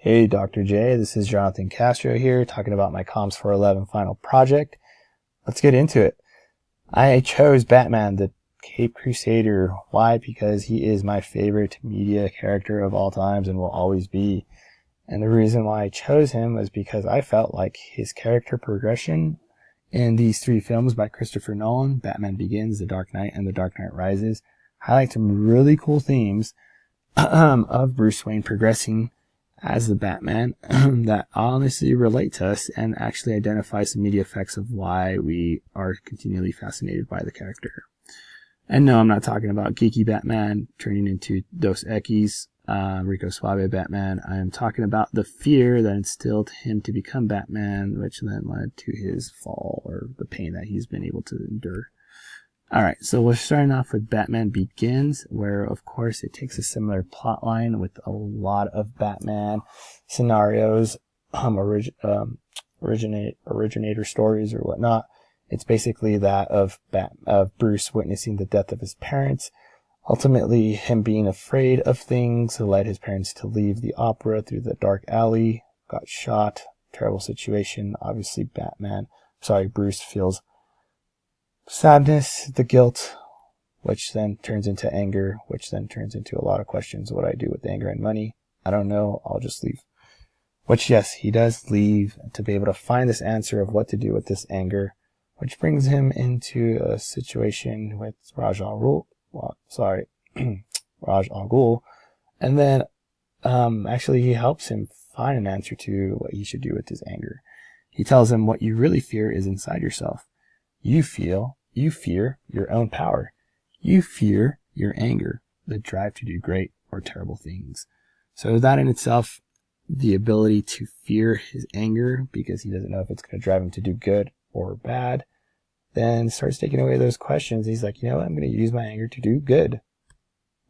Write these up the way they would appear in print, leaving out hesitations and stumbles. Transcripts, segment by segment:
Hey Dr. J, this is Jonathan Castro here talking about my Comms 411 final project. Let's get into it. I chose Batman the Cape Crusader. Why? Because he is my favorite media character of all times and will always be. And the reason why I chose him was because I felt like his character progression in these three films by Christopher Nolan, Batman Begins, The Dark Knight, and The Dark Knight Rises, highlight some really cool themes of Bruce Wayne progressing as the Batman that honestly relate to us and actually identify some media effects of why we are continually fascinated by the character. And no, I'm not talking about geeky Batman turning into Dos Equis, Rico Suave Batman. I am talking about the fear that instilled him to become Batman, which then led to his fall or the pain that he's been able to endure. Alright, so we're starting off with Batman Begins, where of course it takes a similar plot line with a lot of Batman scenarios, originator stories or whatnot. It's basically that of Bruce witnessing the death of his parents, ultimately him being afraid of things led his parents to leave the opera through the dark alley, got shot, terrible situation. Obviously Bruce feels sadness, the guilt, which then turns into anger, which then turns into a lot of questions. What do I do with anger and money? I don't know. I'll just leave. Which, yes, he does leave to be able to find this answer of what to do with this anger, which brings him into a situation with Ra's al Ghul. Ra's al Ghul. And then, actually, he helps him find an answer to what he should do with his anger. He tells him what you really fear is inside yourself. You fear your own power. You fear your anger, the drive to do great or terrible things. So that in itself, the ability to fear his anger because he doesn't know if it's going to drive him to do good or bad, then starts taking away those questions. He's like, you know what, I'm going to use my anger to do good.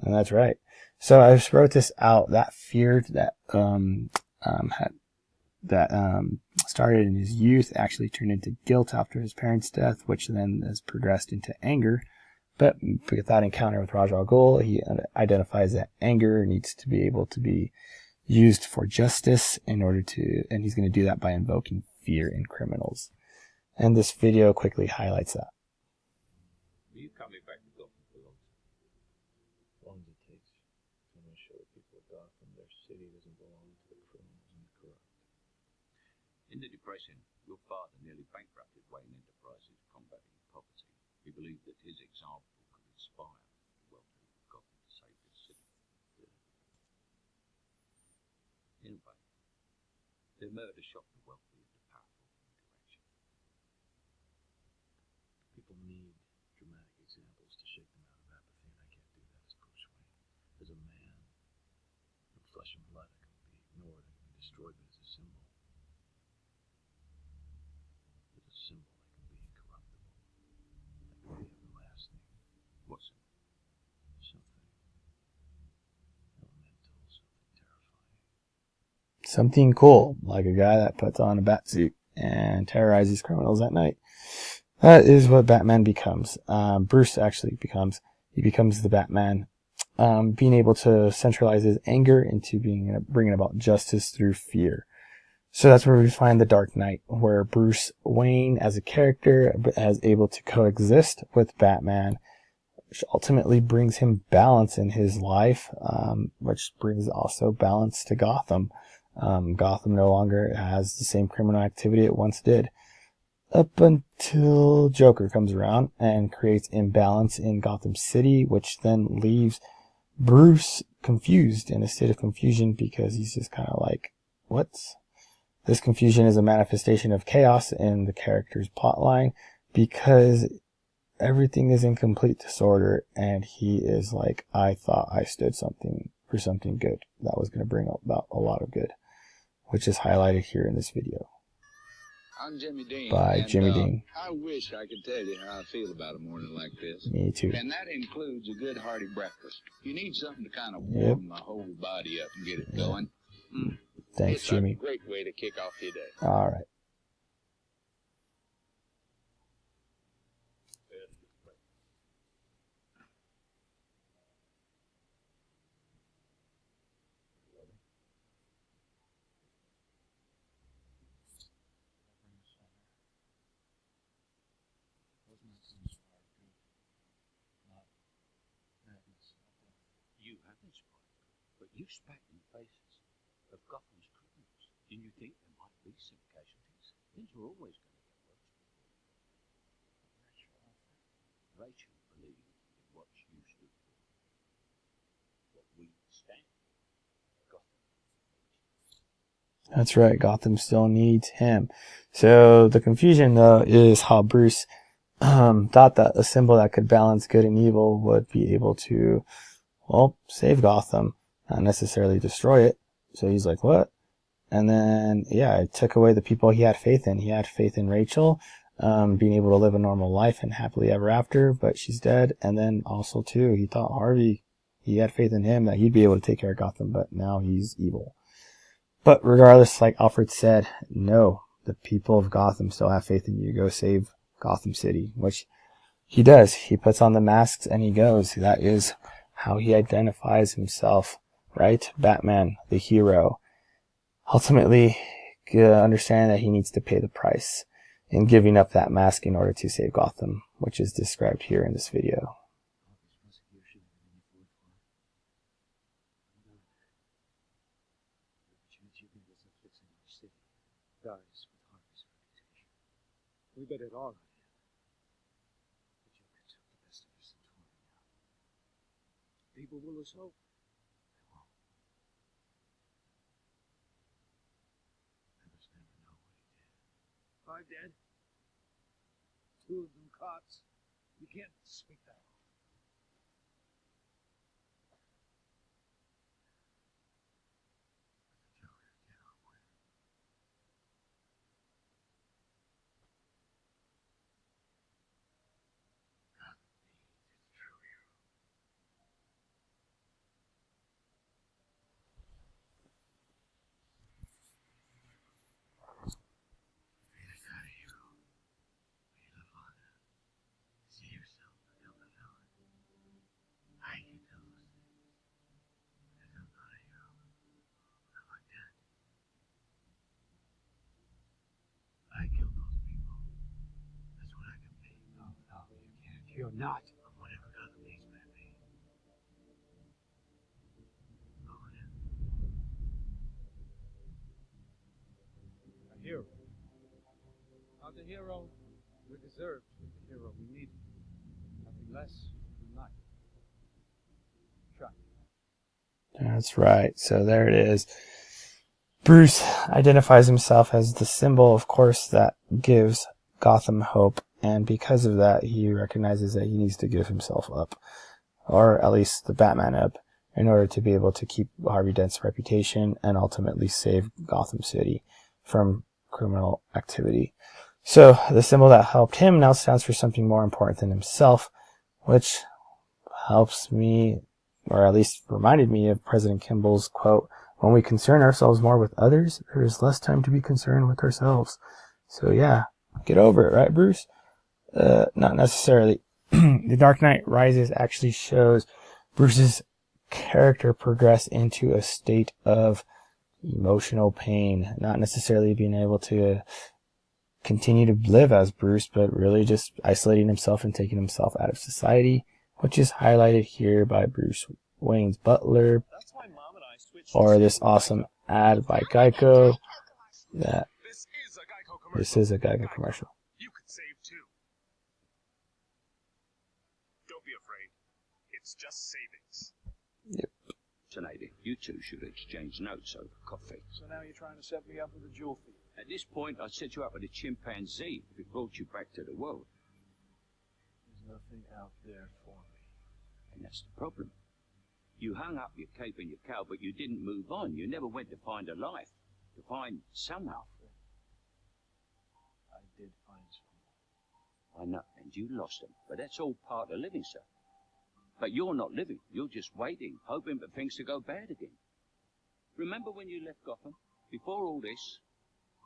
And that's right. So I just wrote this out. That fear that started in his youth actually turned into guilt after his parents' death, which then has progressed into anger. But with that encounter with Ra's al Ghul, he identifies that anger needs to be able to be used for justice and he's going to do that by invoking fear in criminals. And this video quickly highlights that. You coming back to Gotham for long? As long as it takes. I'm going to show the people of Gotham their city doesn't belong to the criminals and the corrupt. In the Depression, your father nearly bankrupted Wayne Enterprises combating poverty. He believed that his example could inspire the wealthy of Gotham to save his city. In a way, their murder shocked the wealthy and the powerful into action. People need dramatic examples to shake them out of apathy, and I can't do that as Bruce Wayne. As a man, no flesh and blood, I can be ignored, I can be destroyed, but as a symbol, I can be incorruptible. I can be everlasting. What's it? Something elemental, something terrifying. Something cool, like a guy that puts on a bat suit and terrorizes criminals at night. That is what Batman becomes. Bruce actually becomes the Batman, being able to centralize his anger into bringing about justice through fear. So that's where we find the Dark Knight, where Bruce Wayne as a character is able to coexist with Batman, which ultimately brings him balance in his life, which brings also balance to Gotham. Gotham no longer has the same criminal activity it once did, up until Joker comes around and creates imbalance in Gotham City, which then leaves Bruce confused, in a state of confusion, because he's just kind of like, what? This confusion is a manifestation of chaos in the character's plotline, because everything is in complete disorder, and he is like, I thought I stood for something good that was going to bring about a lot of good, which is highlighted here in this video. I'm Jimmy Dean. By Jimmy Dean. I wish I could tell you how I feel about a morning like this. Me too. And that includes a good hearty breakfast. You need something to kind of warm the whole body up and get it going. Thanks, Jimmy. It's a great way to kick off your day. All right. But you spat in the faces of Gotham's criminals. Didn't you think there might be some casualties? Things were always going to get worse. Rachel believed in what you stood for. What we stand for. Gotham. That's right, Gotham still needs him. So the confusion, though, is how Bruce thought that a symbol that could balance good and evil would be able to, well, save Gotham, not necessarily destroy it. So he's like, what? And then, yeah, it took away the people he had faith in. He had faith in Rachel, being able to live a normal life and happily ever after, but she's dead. And then also, too, he thought Harvey, he had faith in him that he'd be able to take care of Gotham, but now he's evil. But regardless, like Alfred said, no, the people of Gotham still have faith in you. Go save Gotham City, which he does. He puts on the masks and he goes. That is how he identifies himself, right? Batman, the hero. Ultimately, understanding that he needs to pay the price in giving up that mask in order to save Gotham, which is described here in this video. We bet it all on him. The Joker took the best of us and tore him down. People will lose hope. They won't. Let us never know what he did. 5 dead. 2 of them cops. You can't speak that. You're not. I'm whatever Gotham needs me to be. A hero. Not the hero we deserved, but the hero we needed. Nothing less than not. Try. That's right. So there it is. Bruce identifies himself as the symbol, of course, that gives Gotham hope. And because of that, he recognizes that he needs to give himself up, or at least the Batman up, in order to be able to keep Harvey Dent's reputation and ultimately save Gotham City from criminal activity. So the symbol that helped him now stands for something more important than himself, which helps me, or at least reminded me of President Kimball's quote, "When we concern ourselves more with others, there is less time to be concerned with ourselves." So yeah, get over it, right, Bruce? Not necessarily. The Dark Knight Rises actually shows Bruce's character progress into a state of emotional pain, not necessarily being able to continue to live as Bruce, but really just isolating himself and taking himself out of society, which is highlighted here by Bruce Wayne's butler, or this awesome ad by Geico. That this is a Geico commercial. You could save too. Don't be afraid. It's just savings. Yep. So, lady, you two should exchange notes over coffee. So now you're trying to set me up with a jewel thief. At this point, I'd set you up with a chimpanzee if it brought you back to the world. There's nothing out there for me. And that's the problem. You hung up your cape and your cowl, but you didn't move on. You never went to find a life, to find somehow. I did find someone. I know, and you lost them. But that's all part of living, sir. But you're not living. You're just waiting, hoping for things to go bad again. Remember when you left Gotham? Before all this,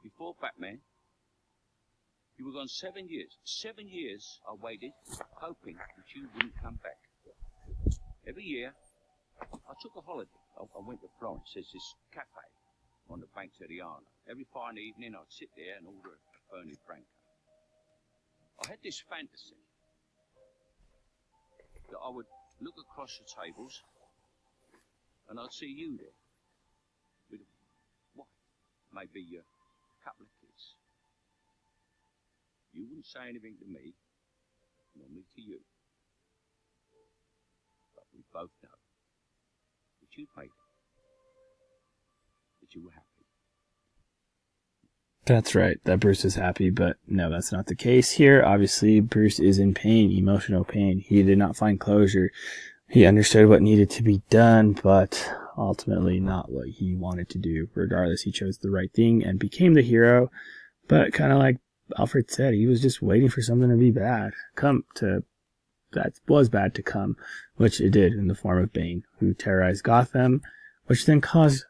before Batman, you were gone 7 years. 7 years I waited, hoping that you wouldn't come back. Every year, I took a holiday. I went to Florence. There's this cafe on the banks of the Arno. Every fine evening, I'd sit there and order a Fernet Branca. I had this fantasy that I would look across the tables and I'd see you there with a wife, maybe a couple of kids. You wouldn't say anything to me, nor me to you. But we both know that you'd made it, that you were happy. That's right, that Bruce is happy, but no, that's not the case here. Obviously, Bruce is in pain, emotional pain. He did not find closure. He understood what needed to be done, but ultimately not what he wanted to do. Regardless, he chose the right thing and became the hero. But kind of like Alfred said, he was just waiting for something to be bad. That was bad to come, which it did in the form of Bane, who terrorized Gotham, which then caused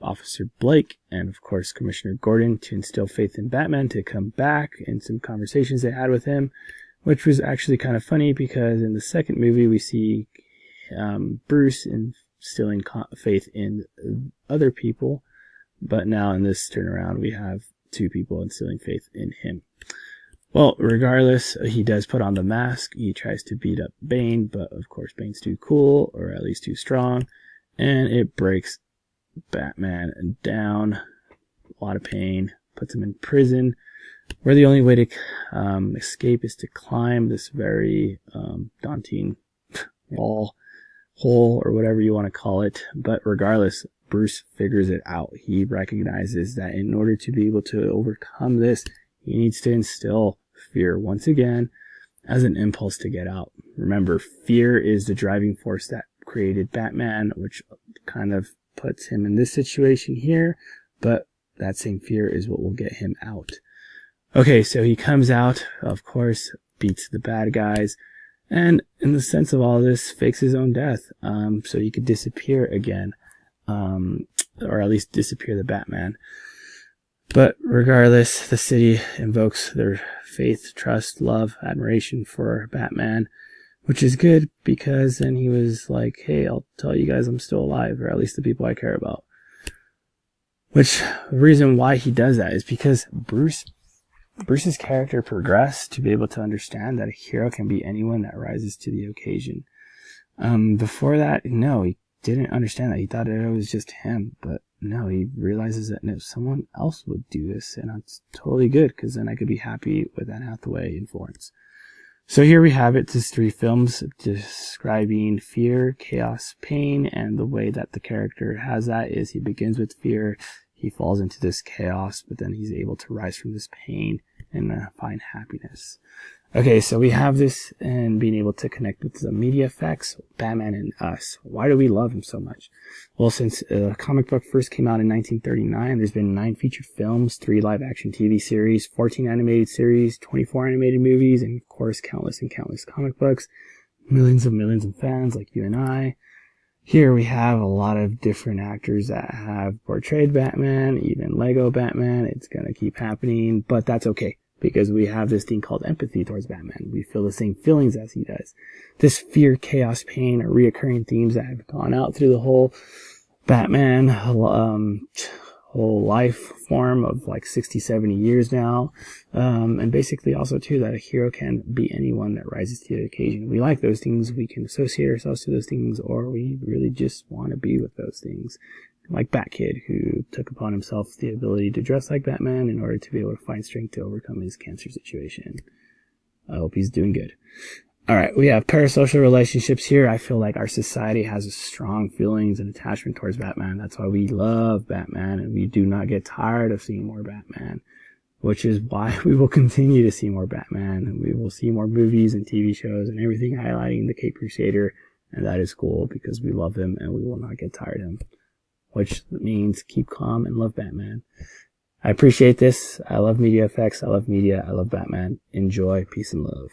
Officer Blake and, of course, Commissioner Gordon to instill faith in Batman to come back, in some conversations they had with him, which was actually kind of funny because in the second movie we see Bruce instilling faith in other people, but now in this turnaround we have two people instilling faith in him. Well, regardless, he does put on the mask. He tries to beat up Bane, but of course Bane's too cool, or at least too strong, and it breaks Batman down. A lot of pain, puts him in prison, where the only way to escape is to climb this very daunting wall, hole, or whatever you want to call it. But regardless, Bruce figures it out. He recognizes that in order to be able to overcome this, he needs to instill fear once again as an impulse to get out. Remember, fear is the driving force that created Batman, which kind of puts him in this situation here, but that same fear is what will get him out. Okay, so he comes out, of course, beats the bad guys, and in the sense of all this, fakes his own death, so he could disappear again, or at least disappear the Batman. But regardless, the city invokes their faith, trust, love, admiration for Batman, which is good because then he was like, hey, I'll tell you guys I'm still alive, or at least the people I care about. Which, the reason why he does that is because Bruce's character progressed to be able to understand that a hero can be anyone that rises to the occasion. Before that, no, he didn't understand that. He thought it was just him, but no, he realizes that no, someone else would do this, and it's totally good, because then I could be happy with Anne Hathaway in Florence. So here we have it, just 3 films describing fear, chaos, pain, and the way that the character has that is he begins with fear, he falls into this chaos, but then he's able to rise from this pain and find happiness. Okay, so we have this and being able to connect with the media effects, Batman and Us. Why do we love him so much? Well, since the comic book first came out in 1939, there's been 9 featured films, 3 live-action TV series, 14 animated series, 24 animated movies, and of course countless and countless comic books. Millions of fans like you and I. Here we have a lot of different actors that have portrayed Batman, even Lego Batman. It's gonna keep happening, but that's okay, because we have this thing called empathy towards Batman. We feel the same feelings as he does. This fear, chaos, pain are reoccurring themes that have gone out through the whole Batman whole life form of like 60, 70 years now. And basically also too that a hero can be anyone that rises to the occasion. We like those things, we can associate ourselves to those things, or we really just want to be with those things. Like Bat-Kid, who took upon himself the ability to dress like Batman in order to be able to find strength to overcome his cancer situation. I hope he's doing good. Alright, we have parasocial relationships here. I feel like our society has a strong feelings and attachment towards Batman. That's why we love Batman, and we do not get tired of seeing more Batman, which is why we will continue to see more Batman, and we will see more movies and TV shows and everything highlighting the Caped Crusader, and that is cool because we love him and we will not get tired of him. Which means keep calm and love Batman. I appreciate this. I love media effects. I love media. I love Batman. Enjoy. Peace and love.